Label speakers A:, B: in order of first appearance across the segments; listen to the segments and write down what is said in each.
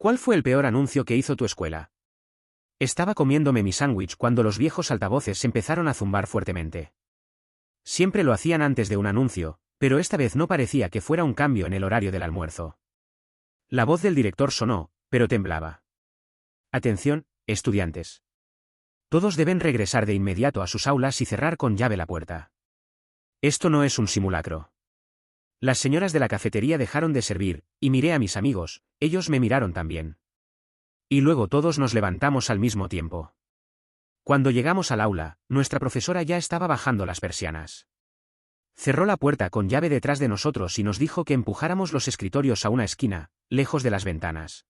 A: ¿Cuál fue el peor anuncio que hizo tu escuela? Estaba comiéndome mi sándwich cuando los viejos altavoces empezaron a zumbar fuertemente. Siempre lo hacían antes de un anuncio, pero esta vez no parecía que fuera un cambio en el horario del almuerzo. La voz del director sonó, pero temblaba. Atención, estudiantes. Todos deben regresar de inmediato a sus aulas y cerrar con llave la puerta. Esto no es un simulacro. Las señoras de la cafetería dejaron de servir, y miré a mis amigos, ellos me miraron también. Y luego todos nos levantamos al mismo tiempo. Cuando llegamos al aula, nuestra profesora ya estaba bajando las persianas. Cerró la puerta con llave detrás de nosotros y nos dijo que empujáramos los escritorios a una esquina, lejos de las ventanas.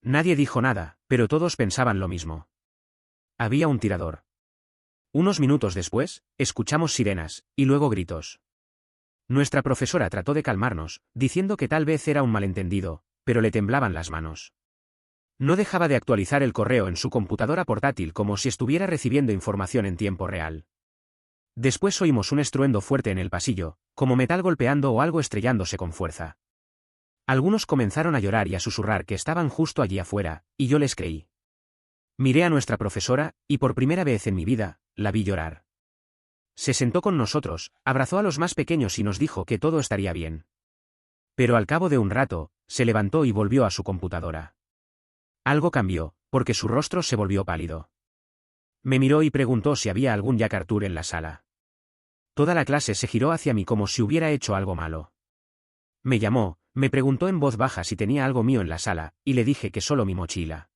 A: Nadie dijo nada, pero todos pensaban lo mismo. Había un tirador. Unos minutos después, escuchamos sirenas, y luego gritos. Nuestra profesora trató de calmarnos, diciendo que tal vez era un malentendido, pero le temblaban las manos. No dejaba de actualizar el correo en su computadora portátil como si estuviera recibiendo información en tiempo real. Después oímos un estruendo fuerte en el pasillo, como metal golpeando o algo estrellándose con fuerza. Algunos comenzaron a llorar y a susurrar que estaban justo allí afuera, y yo les creí. Miré a nuestra profesora, y por primera vez en mi vida, la vi llorar. Se sentó con nosotros, abrazó a los más pequeños y nos dijo que todo estaría bien. Pero al cabo de un rato, se levantó y volvió a su computadora. Algo cambió, porque su rostro se volvió pálido. Me miró y preguntó si había algún Jack Arthur en la sala. Toda la clase se giró hacia mí como si hubiera hecho algo malo. Me llamó, me preguntó en voz baja si tenía algo mío en la sala, y le dije que solo mi mochila.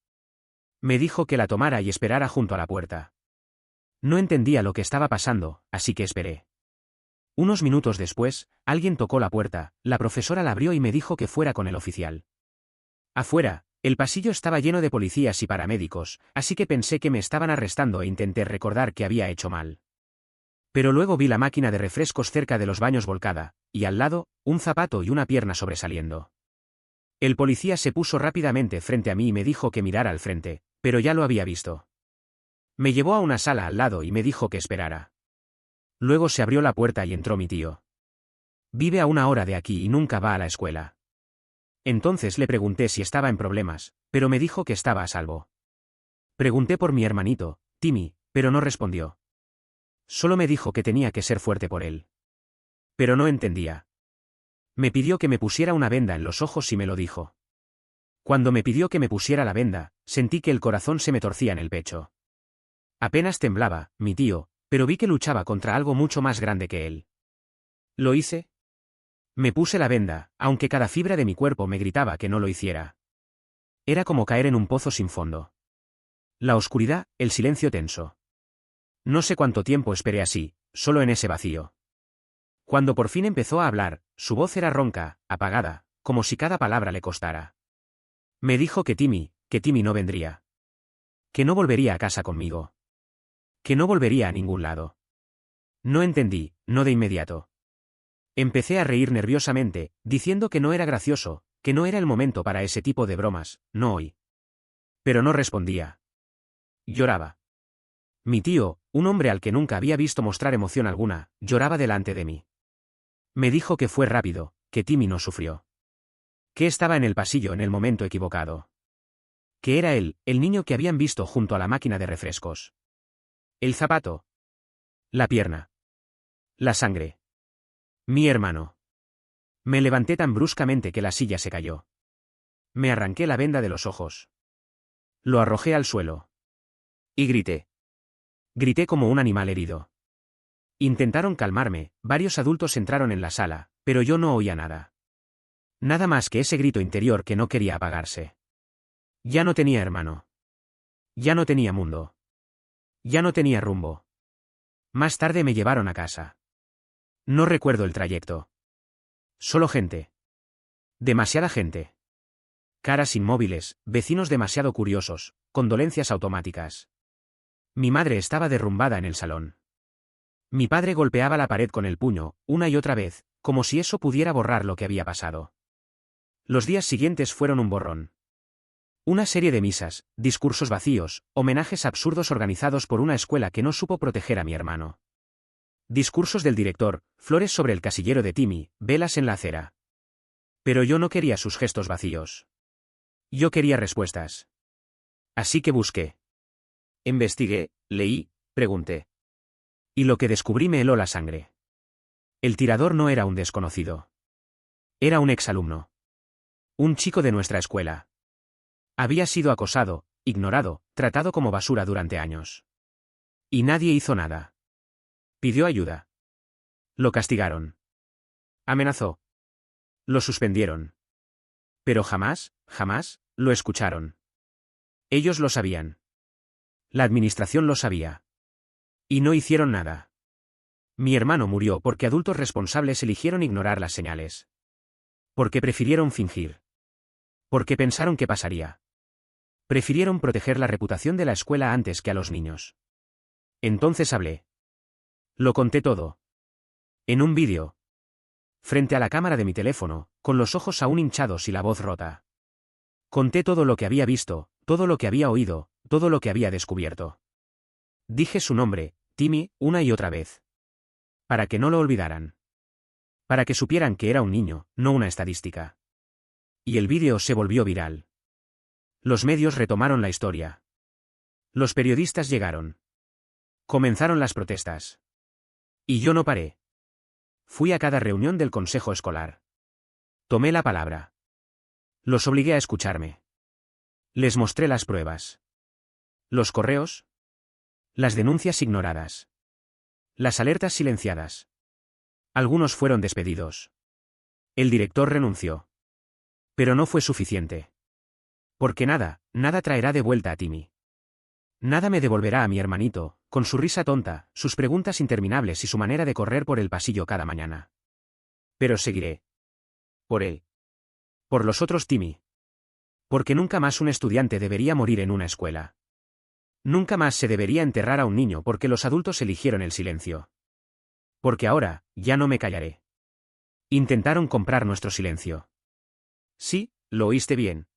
A: Me dijo que la tomara y esperara junto a la puerta. No entendía lo que estaba pasando, así que esperé. Unos minutos después, alguien tocó la puerta, la profesora la abrió y me dijo que fuera con el oficial. Afuera, el pasillo estaba lleno de policías y paramédicos, así que pensé que me estaban arrestando e intenté recordar que había hecho mal. Pero luego vi la máquina de refrescos cerca de los baños volcada, y al lado, un zapato y una pierna sobresaliendo. El policía se puso rápidamente frente a mí y me dijo que mirara al frente, pero ya lo había visto. Me llevó a una sala al lado y me dijo que esperara. Luego se abrió la puerta y entró mi tío. Vive a 1 hora de aquí y nunca va a la escuela. Entonces le pregunté si estaba en problemas, pero me dijo que estaba a salvo. Pregunté por mi hermanito, Timmy, pero no respondió. Solo me dijo que tenía que ser fuerte por él. Pero no entendía. Me pidió que me pusiera una venda en los ojos y me lo dijo. Cuando me pidió que me pusiera la venda, sentí que el corazón se me torcía en el pecho. Apenas temblaba, mi tío, pero vi que luchaba contra algo mucho más grande que él. ¿Lo hice? Me puse la venda, aunque cada fibra de mi cuerpo me gritaba que no lo hiciera. Era como caer en un pozo sin fondo. La oscuridad, el silencio tenso. No sé cuánto tiempo esperé así, solo en ese vacío. Cuando por fin empezó a hablar, su voz era ronca, apagada, como si cada palabra le costara. Me dijo que Timmy no vendría. Que no volvería a casa conmigo. Que no volvería a ningún lado. No entendí, no de inmediato. Empecé a reír nerviosamente, diciendo que no era gracioso, que no era el momento para ese tipo de bromas, no hoy. Pero no respondía. Lloraba. Mi tío, un hombre al que nunca había visto mostrar emoción alguna, lloraba delante de mí. Me dijo que fue rápido, que Timmy no sufrió. Que estaba en el pasillo en el momento equivocado. Que era él, el niño que habían visto junto a la máquina de refrescos. El zapato. La pierna. La sangre. Mi hermano. Me levanté tan bruscamente que la silla se cayó. Me arranqué la venda de los ojos. Lo arrojé al suelo. Y grité. Grité como un animal herido. Intentaron calmarme, varios adultos entraron en la sala, pero yo no oía nada. Nada más que ese grito interior que no quería apagarse. Ya no tenía hermano. Ya no tenía mundo. Ya no tenía rumbo. Más tarde me llevaron a casa. No recuerdo el trayecto. Solo gente. Demasiada gente. Caras inmóviles, vecinos demasiado curiosos, condolencias automáticas. Mi madre estaba derrumbada en el salón. Mi padre golpeaba la pared con el puño, una y otra vez, como si eso pudiera borrar lo que había pasado. Los días siguientes fueron un borrón. Una serie de misas, discursos vacíos, homenajes absurdos organizados por una escuela que no supo proteger a mi hermano. Discursos del director, flores sobre el casillero de Timmy, velas en la acera. Pero yo no quería sus gestos vacíos. Yo quería respuestas. Así que busqué. Investigué, leí, pregunté. Y lo que descubrí me heló la sangre. El tirador no era un desconocido. Era un exalumno. Un chico de nuestra escuela. Había sido acosado, ignorado, tratado como basura durante años. Y nadie hizo nada. Pidió ayuda. Lo castigaron. Amenazó. Lo suspendieron. Pero jamás, lo escucharon. Ellos lo sabían. La administración lo sabía. Y no hicieron nada. Mi hermano murió porque adultos responsables eligieron ignorar las señales. Porque prefirieron fingir. Porque pensaron que pasaría. Prefirieron proteger la reputación de la escuela antes que a los niños. Entonces hablé. Lo conté todo. En un vídeo. Frente a la cámara de mi teléfono, con los ojos aún hinchados y la voz rota. Conté todo lo que había visto, todo lo que había oído, todo lo que había descubierto. Dije su nombre, Timmy, una y otra vez. Para que no lo olvidaran. Para que supieran que era un niño, no una estadística. Y el vídeo se volvió viral. Los medios retomaron la historia. Los periodistas llegaron. Comenzaron las protestas. Y yo no paré. Fui a cada reunión del consejo escolar. Tomé la palabra. Los obligué a escucharme. Les mostré las pruebas. Los correos. Las denuncias ignoradas. Las alertas silenciadas. Algunos fueron despedidos. El director renunció. Pero no fue suficiente. Porque nada traerá de vuelta a Timmy. Nada me devolverá a mi hermanito, con su risa tonta, sus preguntas interminables y su manera de correr por el pasillo cada mañana. Pero seguiré. Por él. Por los otros Timmy. Porque nunca más un estudiante debería morir en una escuela. Nunca más se debería enterrar a un niño porque los adultos eligieron el silencio. Porque ahora, ya no me callaré. Intentaron comprar nuestro silencio. Sí, lo oíste bien.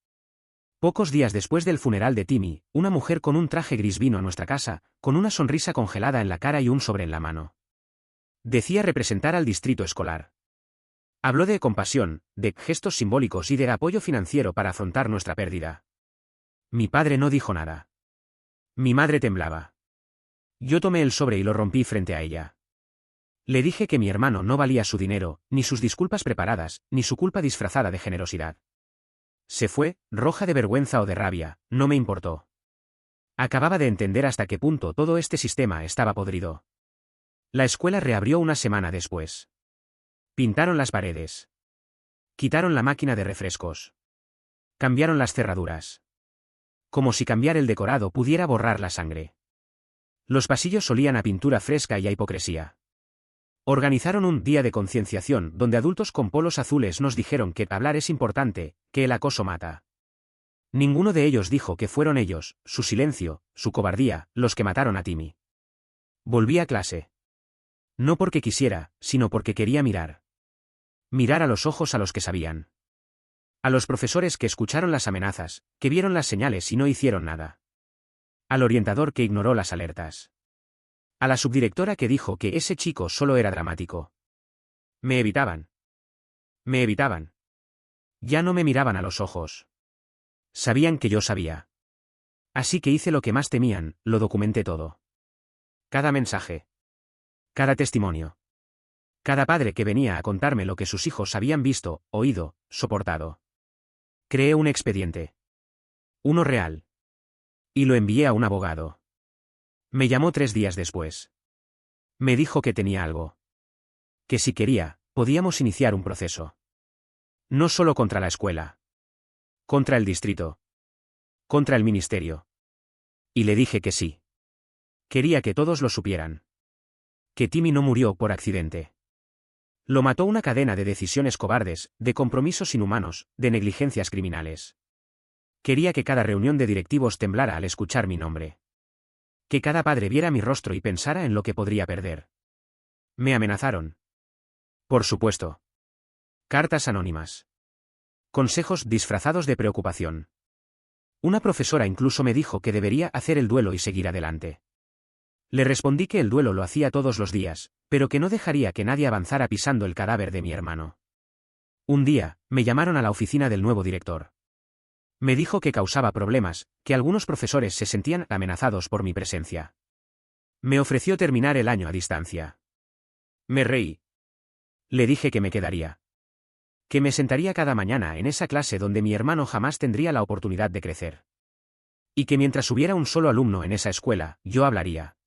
A: Pocos días después del funeral de Timmy, una mujer con un traje gris vino a nuestra casa, con una sonrisa congelada en la cara y un sobre en la mano. Decía representar al distrito escolar. Habló de compasión, de gestos simbólicos y de apoyo financiero para afrontar nuestra pérdida. Mi padre no dijo nada. Mi madre temblaba. Yo tomé el sobre y lo rompí frente a ella. Le dije que mi hermano no valía su dinero, ni sus disculpas preparadas, ni su culpa disfrazada de generosidad. Se fue, roja de vergüenza o de rabia, no me importó. Acababa de entender hasta qué punto todo este sistema estaba podrido. La escuela reabrió una semana después. Pintaron las paredes. Quitaron la máquina de refrescos. Cambiaron las cerraduras. Como si cambiar el decorado pudiera borrar la sangre. Los pasillos olían a pintura fresca y a hipocresía. Organizaron un día de concienciación donde adultos con polos azules nos dijeron que hablar es importante, que el acoso mata. Ninguno de ellos dijo que fueron ellos, su silencio, su cobardía, los que mataron a Timmy. Volví a clase. No porque quisiera, sino porque quería mirar. Mirar a los ojos a los que sabían. A los profesores que escucharon las amenazas, que vieron las señales y no hicieron nada. Al orientador que ignoró las alertas. A la subdirectora que dijo que ese chico solo era dramático. Me evitaban. Me evitaban. Ya no me miraban a los ojos. Sabían que yo sabía. Así que hice lo que más temían, lo documenté todo. Cada mensaje. Cada testimonio. Cada padre que venía a contarme lo que sus hijos habían visto, oído, soportado. Creé un expediente. Uno real. Y lo envié a un abogado. Me llamó 3 días después. Me dijo que tenía algo. Que si quería, podíamos iniciar un proceso. No solo contra la escuela. Contra el distrito. Contra el ministerio. Y le dije que sí. Quería que todos lo supieran. Que Timmy no murió por accidente. Lo mató una cadena de decisiones cobardes, de compromisos inhumanos, de negligencias criminales. Quería que cada reunión de directivos temblara al escuchar mi nombre. Que cada padre viera mi rostro y pensara en lo que podría perder. Me amenazaron. Por supuesto. Cartas anónimas. Consejos disfrazados de preocupación. Una profesora incluso me dijo que debería hacer el duelo y seguir adelante. Le respondí que el duelo lo hacía todos los días, pero que no dejaría que nadie avanzara pisando el cadáver de mi hermano. Un día, me llamaron a la oficina del nuevo director. Me dijo que causaba problemas, que algunos profesores se sentían amenazados por mi presencia. Me ofreció terminar el año a distancia. Me reí. Le dije que me quedaría. Que me sentaría cada mañana en esa clase donde mi hermano jamás tendría la oportunidad de crecer. Y que mientras hubiera un solo alumno en esa escuela, yo hablaría.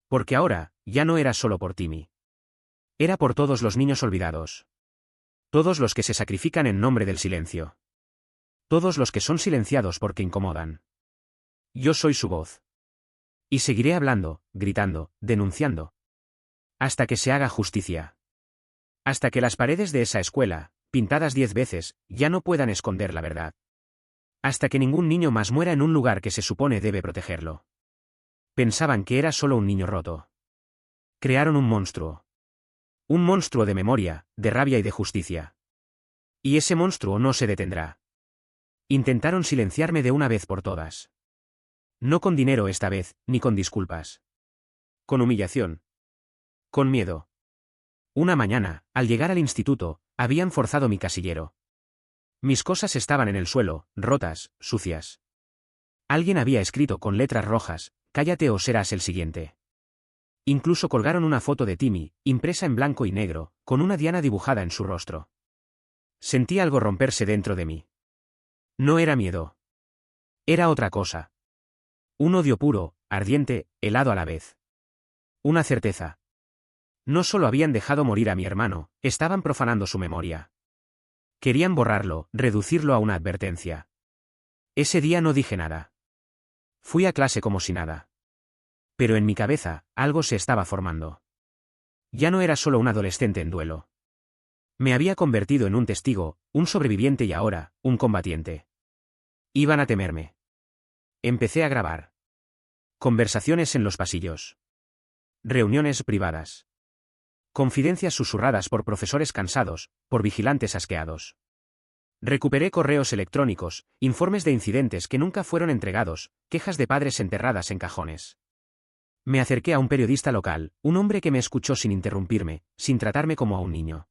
A: Porque ahora, ya no era solo por Timmy. Era por todos los niños olvidados. Todos los que se sacrifican en nombre del silencio. Todos los que son silenciados porque incomodan. Yo soy su voz. Y seguiré hablando, gritando, denunciando. Hasta que se haga justicia. Hasta que las paredes de esa escuela, pintadas 10 veces, ya no puedan esconder la verdad. Hasta que ningún niño más muera en un lugar que se supone debe protegerlo. Pensaban que era solo un niño roto. Crearon un monstruo. Un monstruo de memoria, de rabia y de justicia. Y ese monstruo no se detendrá. Intentaron silenciarme de una vez por todas. No con dinero esta vez, ni con disculpas. Con humillación. Con miedo. Una mañana, al llegar al instituto, habían forzado mi casillero. Mis cosas estaban en el suelo, rotas, sucias. Alguien había escrito con letras rojas, «Cállate o serás el siguiente». Incluso colgaron una foto de Timmy, impresa en blanco y negro, con una diana dibujada en su rostro. Sentí algo romperse dentro de mí. No era miedo. Era otra cosa. Un odio puro, ardiente, helado a la vez. Una certeza. No solo habían dejado morir a mi hermano, estaban profanando su memoria. Querían borrarlo, reducirlo a una advertencia. Ese día no dije nada. Fui a clase como si nada. Pero en mi cabeza, algo se estaba formando. Ya no era solo un adolescente en duelo. Me había convertido en un testigo, un sobreviviente y ahora, un combatiente. Iban a temerme. Empecé a grabar. Conversaciones en los pasillos. Reuniones privadas. Confidencias susurradas por profesores cansados, por vigilantes asqueados. Recuperé correos electrónicos, informes de incidentes que nunca fueron entregados, quejas de padres enterradas en cajones. Me acerqué a un periodista local, un hombre que me escuchó sin interrumpirme, sin tratarme como a un niño.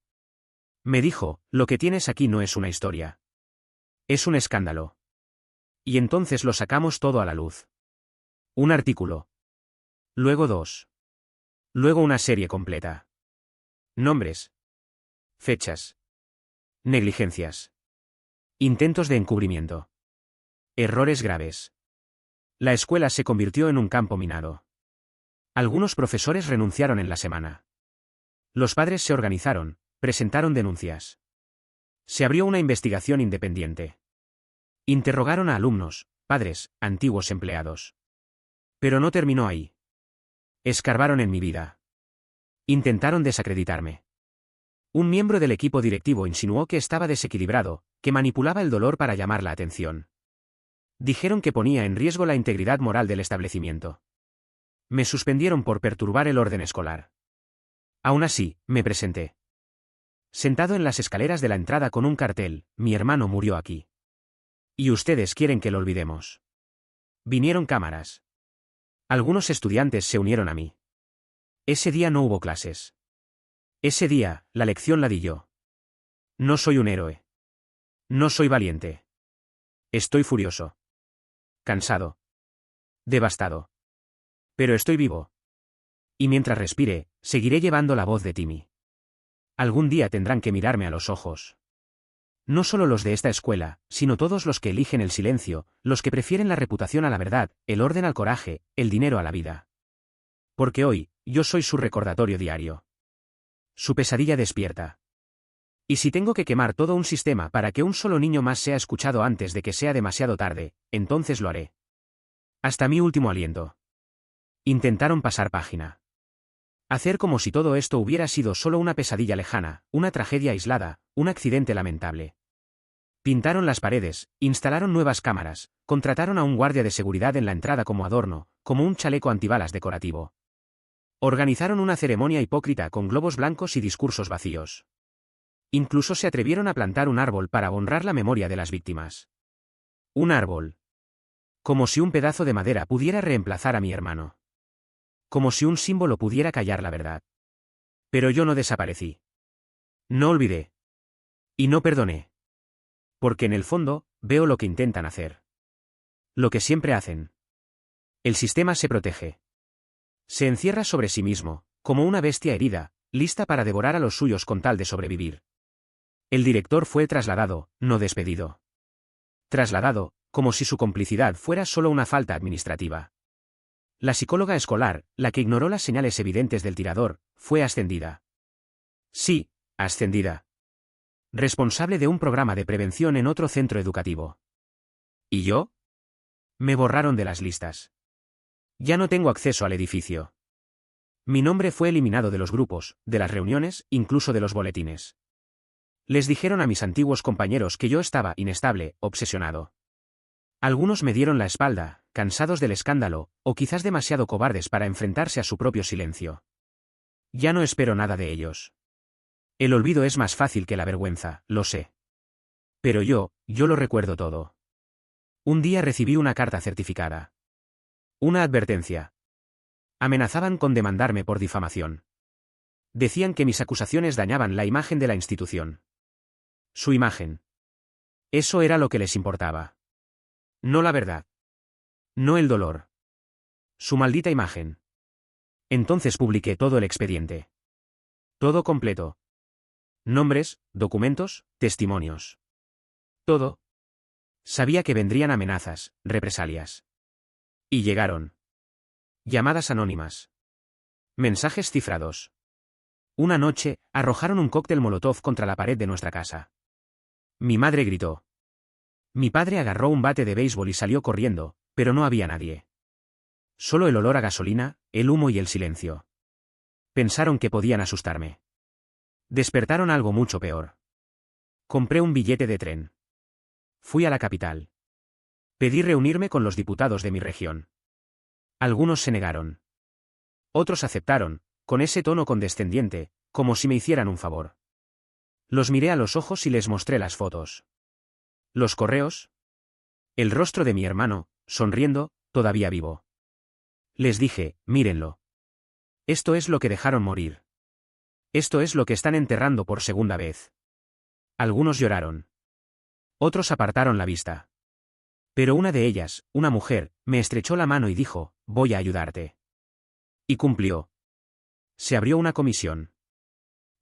A: Me dijo, lo que tienes aquí no es una historia. Es un escándalo. Y entonces lo sacamos todo a la luz. Un artículo. Luego 2. Luego una serie completa. Nombres. Fechas. Negligencias. Intentos de encubrimiento. Errores graves. La escuela se convirtió en un campo minado. Algunos profesores renunciaron en la semana. Los padres se organizaron, presentaron denuncias. Se abrió una investigación independiente. Interrogaron a alumnos, padres, antiguos empleados. Pero no terminó ahí. Escarbaron en mi vida. Intentaron desacreditarme. Un miembro del equipo directivo insinuó que estaba desequilibrado, que manipulaba el dolor para llamar la atención. Dijeron que ponía en riesgo la integridad moral del establecimiento. Me suspendieron por perturbar el orden escolar. Aún así, me presenté. Sentado en las escaleras de la entrada con un cartel, mi hermano murió aquí. Y ustedes quieren que lo olvidemos. Vinieron cámaras. Algunos estudiantes se unieron a mí. Ese día no hubo clases. Ese día, la lección la di yo. No soy un héroe. No soy valiente. Estoy furioso. Cansado. Devastado. Pero estoy vivo. Y mientras respire, seguiré llevando la voz de Timmy. Algún día tendrán que mirarme a los ojos. No solo los de esta escuela, sino todos los que eligen el silencio, los que prefieren la reputación a la verdad, el orden al coraje, el dinero a la vida. Porque hoy, yo soy su recordatorio diario. Su pesadilla despierta. Y si tengo que quemar todo un sistema para que un solo niño más sea escuchado antes de que sea demasiado tarde, entonces lo haré. Hasta mi último aliento. Intentaron pasar página. Hacer como si todo esto hubiera sido solo una pesadilla lejana, una tragedia aislada, un accidente lamentable. Pintaron las paredes, instalaron nuevas cámaras, contrataron a un guardia de seguridad en la entrada como adorno, como un chaleco antibalas decorativo. Organizaron una ceremonia hipócrita con globos blancos y discursos vacíos. Incluso se atrevieron a plantar un árbol para honrar la memoria de las víctimas. Un árbol. Como si un pedazo de madera pudiera reemplazar a mi hermano. Como si un símbolo pudiera callar la verdad. Pero yo no desaparecí. No olvidé. Y no perdoné. Porque en el fondo, veo lo que intentan hacer. Lo que siempre hacen. El sistema se protege. Se encierra sobre sí mismo, como una bestia herida, lista para devorar a los suyos con tal de sobrevivir. El director fue trasladado, no despedido. Trasladado, como si su complicidad fuera solo una falta administrativa. La psicóloga escolar, la que ignoró las señales evidentes del tirador, fue ascendida. Sí, ascendida. Responsable de un programa de prevención en otro centro educativo. ¿Y yo? Me borraron de las listas. Ya no tengo acceso al edificio. Mi nombre fue eliminado de los grupos, de las reuniones, incluso de los boletines. Les dijeron a mis antiguos compañeros que yo estaba inestable, obsesionado. Algunos me dieron la espalda, cansados del escándalo, o quizás demasiado cobardes para enfrentarse a su propio silencio. Ya no espero nada de ellos. El olvido es más fácil que la vergüenza, lo sé. Pero yo lo recuerdo todo. Un día recibí una carta certificada. Una advertencia. Amenazaban con demandarme por difamación. Decían que mis acusaciones dañaban la imagen de la institución. Su imagen. Eso era lo que les importaba. No la verdad. No el dolor. Su maldita imagen. Entonces publiqué todo el expediente. Todo completo. Nombres, documentos, testimonios. Todo. Sabía que vendrían amenazas, represalias. Y llegaron. Llamadas anónimas. Mensajes cifrados. Una noche, arrojaron un cóctel molotov contra la pared de nuestra casa. Mi madre gritó. Mi padre agarró un bate de béisbol y salió corriendo, pero no había nadie. Solo el olor a gasolina, el humo y el silencio. Pensaron que podían asustarme. Despertaron algo mucho peor. Compré un billete de tren. Fui a la capital. Pedí reunirme con los diputados de mi región. Algunos se negaron. Otros aceptaron, con ese tono condescendiente, como si me hicieran un favor. Los miré a los ojos y les mostré las fotos. Los correos. El rostro de mi hermano, sonriendo, todavía vivo. Les dije, mírenlo. Esto es lo que dejaron morir. Esto es lo que están enterrando por segunda vez. Algunos lloraron. Otros apartaron la vista. Pero una de ellas, una mujer, me estrechó la mano y dijo, voy a ayudarte. Y cumplió. Se abrió una comisión.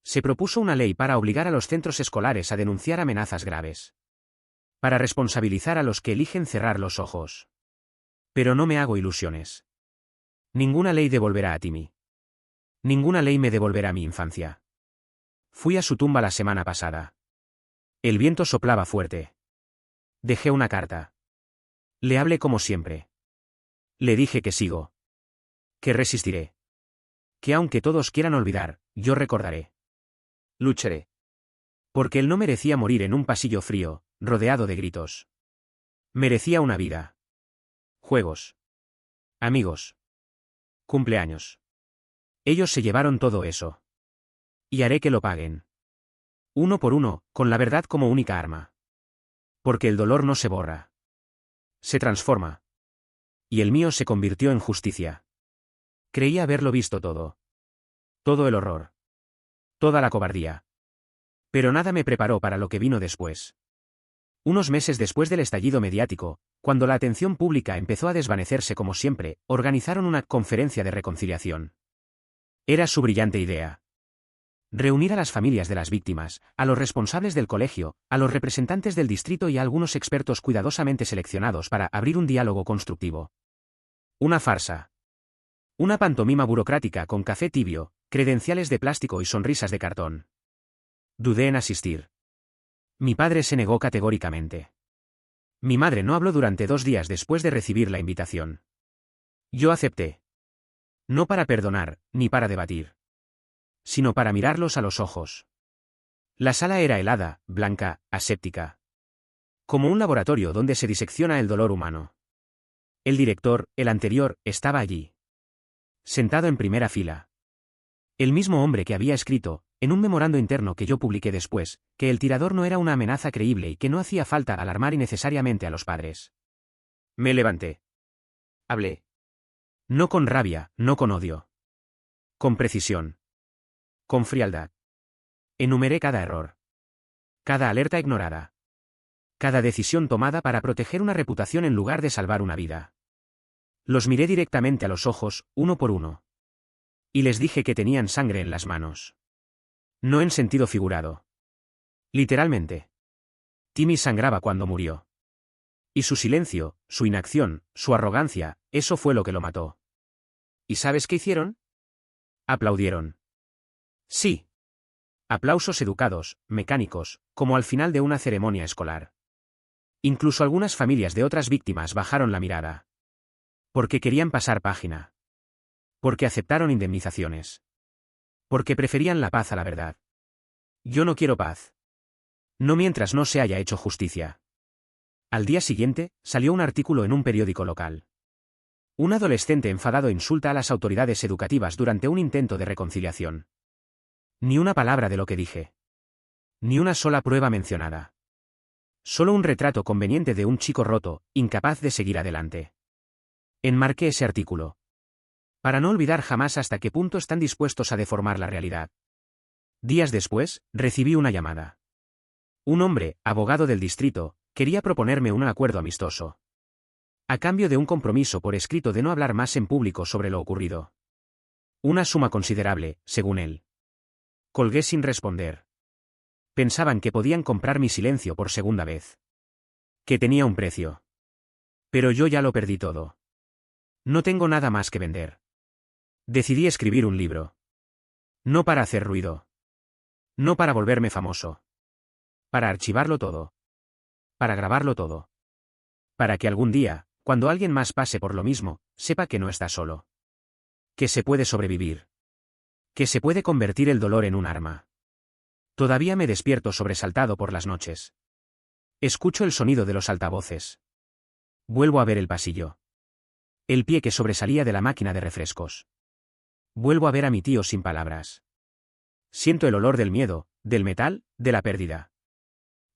A: Se propuso una ley para obligar a los centros escolares a denunciar amenazas graves. Para responsabilizar a los que eligen cerrar los ojos. Pero no me hago ilusiones. Ninguna ley devolverá a Timmy. Ninguna ley me devolverá mi infancia. Fui a su tumba la semana pasada. El viento soplaba fuerte. Dejé una carta. Le hablé como siempre. Le dije que sigo. Que resistiré. Que aunque todos quieran olvidar, yo recordaré. Lucharé. Porque él no merecía morir en un pasillo frío, rodeado de gritos. Merecía una vida. Juegos. Amigos. Cumpleaños. Ellos se llevaron todo eso. Y haré que lo paguen. Uno por uno, con la verdad como única arma. Porque el dolor no se borra. Se transforma. Y el mío se convirtió en justicia. Creía haberlo visto todo. Todo el horror. Toda la cobardía. Pero nada me preparó para lo que vino después. Unos meses después del estallido mediático, cuando la atención pública empezó a desvanecerse como siempre, organizaron una conferencia de reconciliación. Era su brillante idea. Reunir a las familias de las víctimas, a los responsables del colegio, a los representantes del distrito y a algunos expertos cuidadosamente seleccionados para abrir un diálogo constructivo. Una farsa. Una pantomima burocrática con café tibio, credenciales de plástico y sonrisas de cartón. Dudé en asistir. Mi padre se negó categóricamente. Mi madre no habló durante 2 días después de recibir la invitación. Yo acepté. No para perdonar, ni para debatir. Sino para mirarlos a los ojos. La sala era helada, blanca, aséptica. Como un laboratorio donde se disecciona el dolor humano. El director, el anterior, estaba allí. Sentado en primera fila. El mismo hombre que había escrito, en un memorando interno que yo publiqué después, que el tirador no era una amenaza creíble y que no hacía falta alarmar innecesariamente a los padres. Me levanté. Hablé. No con rabia, no con odio. Con precisión. Con frialdad. Enumeré cada error. Cada alerta ignorada. Cada decisión tomada para proteger una reputación en lugar de salvar una vida. Los miré directamente a los ojos, uno por uno. Y les dije que tenían sangre en las manos. No en sentido figurado. Literalmente. Timmy sangraba cuando murió. Y su silencio, su inacción, su arrogancia, eso fue lo que lo mató. ¿Y sabes qué hicieron? Aplaudieron. Sí. Aplausos educados, mecánicos, como al final de una ceremonia escolar. Incluso algunas familias de otras víctimas bajaron la mirada. Porque querían pasar página. Porque aceptaron indemnizaciones. Porque preferían la paz a la verdad. Yo no quiero paz. No mientras no se haya hecho justicia. Al día siguiente, salió un artículo en un periódico local. Un adolescente enfadado insulta a las autoridades educativas durante un intento de reconciliación. Ni una palabra de lo que dije. Ni una sola prueba mencionada. Solo un retrato conveniente de un chico roto, incapaz de seguir adelante. Enmarqué ese artículo. Para no olvidar jamás hasta qué punto están dispuestos a deformar la realidad. Días después, recibí una llamada. Un hombre, abogado del distrito, quería proponerme un acuerdo amistoso. A cambio de un compromiso por escrito de no hablar más en público sobre lo ocurrido. Una suma considerable, según él. Colgué sin responder. Pensaban que podían comprar mi silencio por segunda vez. Que tenía un precio. Pero yo ya lo perdí todo. No tengo nada más que vender. Decidí escribir un libro. No para hacer ruido. No para volverme famoso. Para archivarlo todo. Para grabarlo todo. Para que algún día, cuando alguien más pase por lo mismo, sepa que no está solo. Que se puede sobrevivir. Que se puede convertir el dolor en un arma. Todavía me despierto sobresaltado por las noches. Escucho el sonido de los altavoces. Vuelvo a ver el pasillo. El pie que sobresalía de la máquina de refrescos. Vuelvo a ver a mi tío sin palabras. Siento el olor del miedo, del metal, de la pérdida.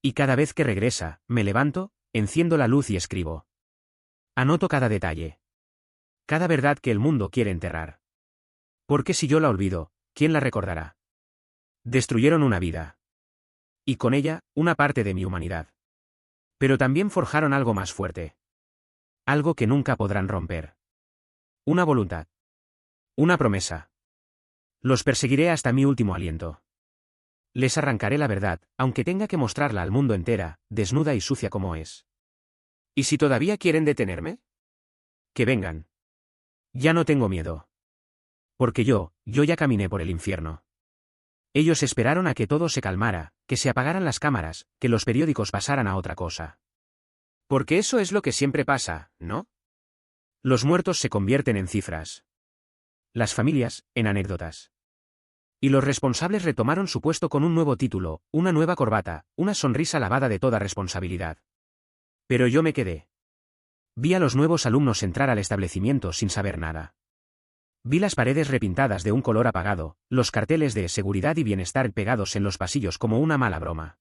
A: Y cada vez que regresa, me levanto, enciendo la luz y escribo. Anoto cada detalle. Cada verdad que el mundo quiere enterrar. Porque si yo la olvido, ¿quién la recordará? Destruyeron una vida. Y con ella, una parte de mi humanidad. Pero también forjaron algo más fuerte. Algo que nunca podrán romper. Una voluntad. Una promesa. Los perseguiré hasta mi último aliento. Les arrancaré la verdad, aunque tenga que mostrarla al mundo entera, desnuda y sucia como es. ¿Y si todavía quieren detenerme? Que vengan. Ya no tengo miedo. Porque yo ya caminé por el infierno. Ellos esperaron a que todo se calmara, que se apagaran las cámaras, que los periódicos pasaran a otra cosa. Porque eso es lo que siempre pasa, ¿no? Los muertos se convierten en cifras. Las familias, en anécdotas. Y los responsables retomaron su puesto con un nuevo título, una nueva corbata, una sonrisa lavada de toda responsabilidad. Pero yo me quedé. Vi a los nuevos alumnos entrar al establecimiento sin saber nada. Vi las paredes repintadas de un color apagado, los carteles de seguridad y bienestar pegados en los pasillos como una mala broma.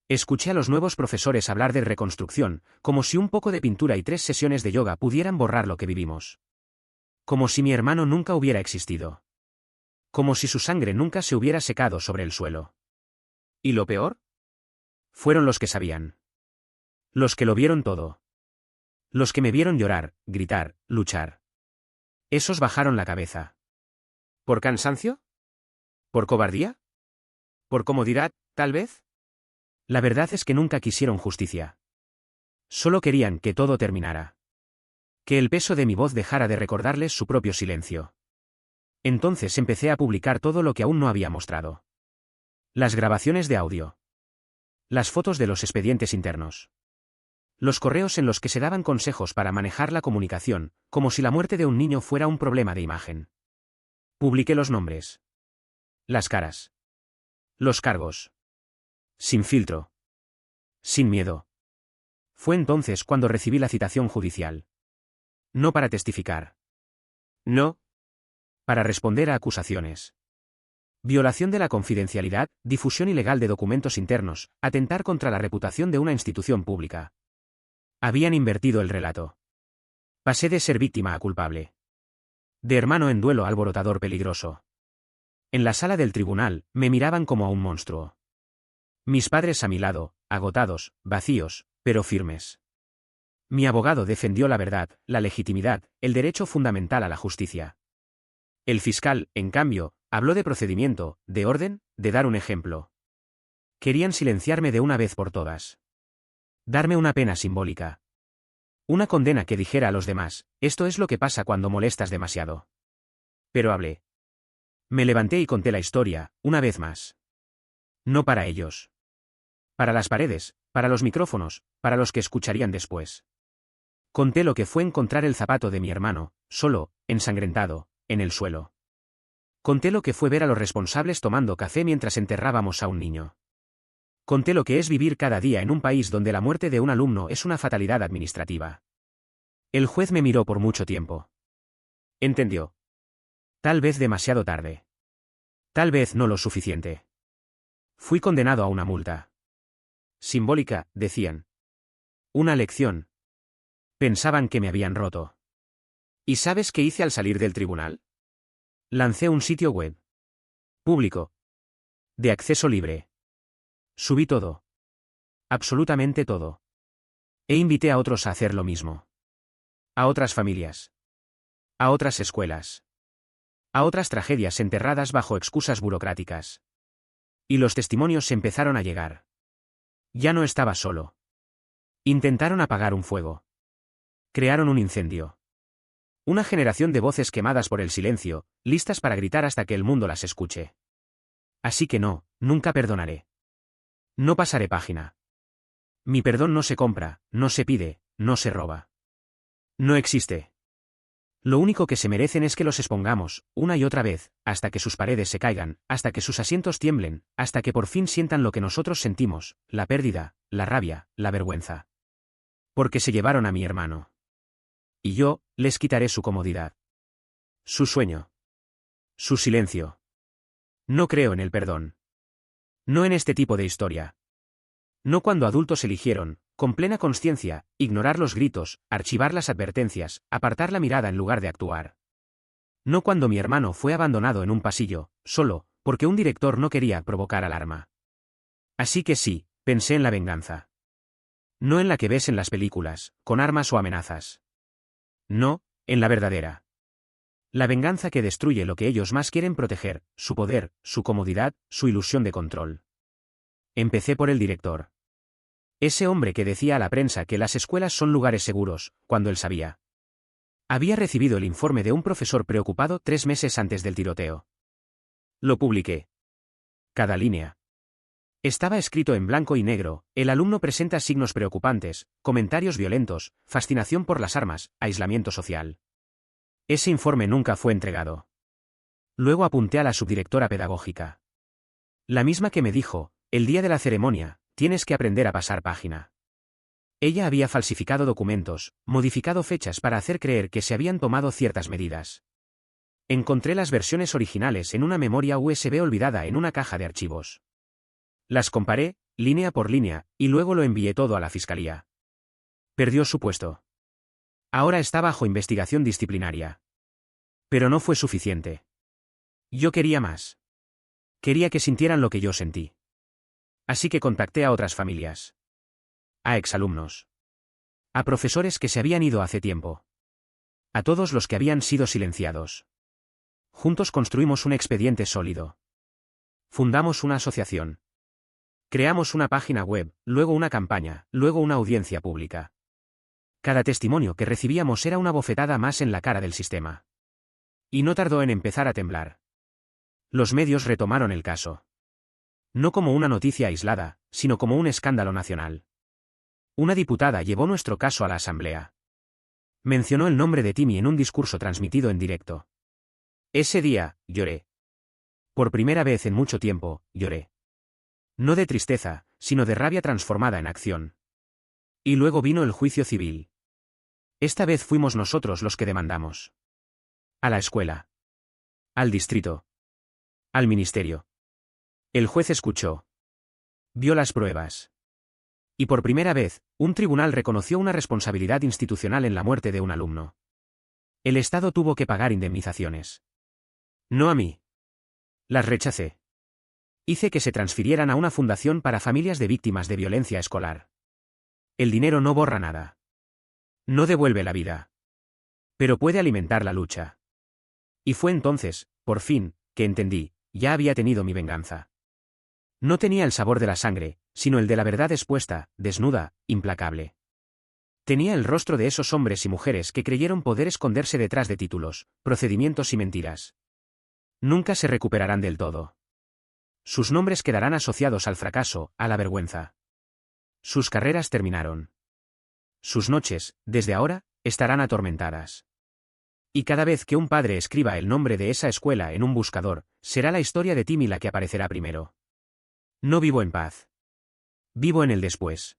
A: Escuché a los nuevos profesores hablar de reconstrucción, como si un poco de pintura y 3 sesiones de yoga pudieran borrar lo que vivimos. Como si mi hermano nunca hubiera existido. Como si su sangre nunca se hubiera secado sobre el suelo. ¿Y lo peor? Fueron los que sabían. Los que lo vieron todo. Los que me vieron llorar, gritar, luchar. Esos bajaron la cabeza. ¿Por cansancio? ¿Por cobardía? ¿Por comodidad, tal vez? La verdad es que nunca quisieron justicia. Solo querían que todo terminara. Que el peso de mi voz dejara de recordarles su propio silencio. Entonces empecé a publicar todo lo que aún no había mostrado. Las grabaciones de audio. Las fotos de los expedientes internos. Los correos en los que se daban consejos para manejar la comunicación, como si la muerte de un niño fuera un problema de imagen. Publiqué los nombres. Las caras. Los cargos. Sin filtro. Sin miedo. Fue entonces cuando recibí la citación judicial. No para testificar. No. Para responder a acusaciones. Violación de la confidencialidad, difusión ilegal de documentos internos, atentar contra la reputación de una institución pública. Habían invertido el relato. Pasé de ser víctima a culpable. De hermano en duelo a alborotador peligroso. En la sala del tribunal, me miraban como a un monstruo. Mis padres a mi lado, agotados, vacíos, pero firmes. Mi abogado defendió la verdad, la legitimidad, el derecho fundamental a la justicia. El fiscal, en cambio, habló de procedimiento, de orden, de dar un ejemplo. Querían silenciarme de una vez por todas. Darme una pena simbólica. Una condena que dijera a los demás, esto es lo que pasa cuando molestas demasiado. Pero hablé. Me levanté y conté la historia, una vez más. No para ellos. Para las paredes, para los micrófonos, para los que escucharían después. Conté lo que fue encontrar el zapato de mi hermano, solo, ensangrentado, en el suelo. Conté lo que fue ver a los responsables tomando café mientras enterrábamos a un niño. Conté lo que es vivir cada día en un país donde la muerte de un alumno es una fatalidad administrativa. El juez me miró por mucho tiempo. Entendió. Tal vez demasiado tarde. Tal vez no lo suficiente. Fui condenado a una multa. Simbólica, decían. Una lección. Pensaban que me habían roto. ¿Y sabes qué hice al salir del tribunal? Lancé un sitio web. Público. De acceso libre. Subí todo. Absolutamente todo. E invité a otros a hacer lo mismo. A otras familias. A otras escuelas. A otras tragedias enterradas bajo excusas burocráticas. Y los testimonios empezaron a llegar. Ya no estaba solo. Intentaron apagar un fuego. Crearon un incendio. Una generación de voces quemadas por el silencio, listas para gritar hasta que el mundo las escuche. Así que no, nunca perdonaré. No pasaré página. Mi perdón no se compra, no se pide, no se roba. No existe. Lo único que se merecen es que los expongamos, una y otra vez, hasta que sus paredes se caigan, hasta que sus asientos tiemblen, hasta que por fin sientan lo que nosotros sentimos, la pérdida, la rabia, la vergüenza. Porque se llevaron a mi hermano. Y yo, les quitaré su comodidad. Su sueño. Su silencio. No creo en el perdón. No en este tipo de historia. No cuando adultos eligieron, con plena conciencia, ignorar los gritos, archivar las advertencias, apartar la mirada en lugar de actuar. No cuando mi hermano fue abandonado en un pasillo, solo, porque un director no quería provocar alarma. Así que sí, pensé en la venganza. No en la que ves en las películas, con armas o amenazas. No, en la verdadera. La venganza que destruye lo que ellos más quieren proteger, su poder, su comodidad, su ilusión de control. Empecé por el director. Ese hombre que decía a la prensa que las escuelas son lugares seguros, cuando él sabía. Había recibido el informe de un profesor preocupado 3 meses antes del tiroteo. Lo publiqué. Cada línea. Estaba escrito en blanco y negro, el alumno presenta signos preocupantes, comentarios violentos, fascinación por las armas, aislamiento social. Ese informe nunca fue entregado. Luego apunté a la subdirectora pedagógica. La misma que me dijo, el día de la ceremonia, tienes que aprender a pasar página. Ella había falsificado documentos, modificado fechas para hacer creer que se habían tomado ciertas medidas. Encontré las versiones originales en una memoria USB olvidada en una caja de archivos. Las comparé, línea por línea, y luego lo envié todo a la fiscalía. Perdió su puesto. Ahora está bajo investigación disciplinaria. Pero no fue suficiente. Yo quería más. Quería que sintieran lo que yo sentí. Así que contacté a otras familias. A exalumnos. A profesores que se habían ido hace tiempo. A todos los que habían sido silenciados. Juntos construimos un expediente sólido. Fundamos una asociación. Creamos una página web, luego una campaña, luego una audiencia pública. Cada testimonio que recibíamos era una bofetada más en la cara del sistema. Y no tardó en empezar a temblar. Los medios retomaron el caso. No como una noticia aislada, sino como un escándalo nacional. Una diputada llevó nuestro caso a la Asamblea. Mencionó el nombre de Timmy en un discurso transmitido en directo. Ese día, lloré. Por primera vez en mucho tiempo, lloré. No de tristeza, sino de rabia transformada en acción. Y luego vino el juicio civil. Esta vez fuimos nosotros los que demandamos. A la escuela. Al distrito. Al ministerio. El juez escuchó. Vio las pruebas. Y por primera vez, un tribunal reconoció una responsabilidad institucional en la muerte de un alumno. El Estado tuvo que pagar indemnizaciones. No a mí. Las rechacé. Hice que se transfirieran a una fundación para familias de víctimas de violencia escolar. El dinero no borra nada. No devuelve la vida. Pero puede alimentar la lucha. Y fue entonces, por fin, que entendí, ya había tenido mi venganza. No tenía el sabor de la sangre, sino el de la verdad expuesta, desnuda, implacable. Tenía el rostro de esos hombres y mujeres que creyeron poder esconderse detrás de títulos, procedimientos y mentiras. Nunca se recuperarán del todo. Sus nombres quedarán asociados al fracaso, a la vergüenza. Sus carreras terminaron. Sus noches, desde ahora, estarán atormentadas. Y cada vez que un padre escriba el nombre de esa escuela en un buscador, será la historia de Timmy la que aparecerá primero. No vivo en paz. Vivo en el después.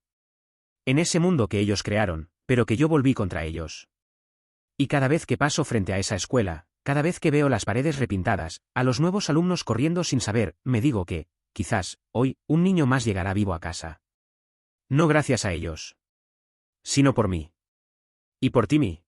A: En ese mundo que ellos crearon, pero que yo volví contra ellos. Y cada vez que paso frente a esa escuela, cada vez que veo las paredes repintadas, a los nuevos alumnos corriendo sin saber, me digo que, quizás, hoy, un niño más llegará vivo a casa. No gracias a ellos. Sino por mí. Y por Timmy.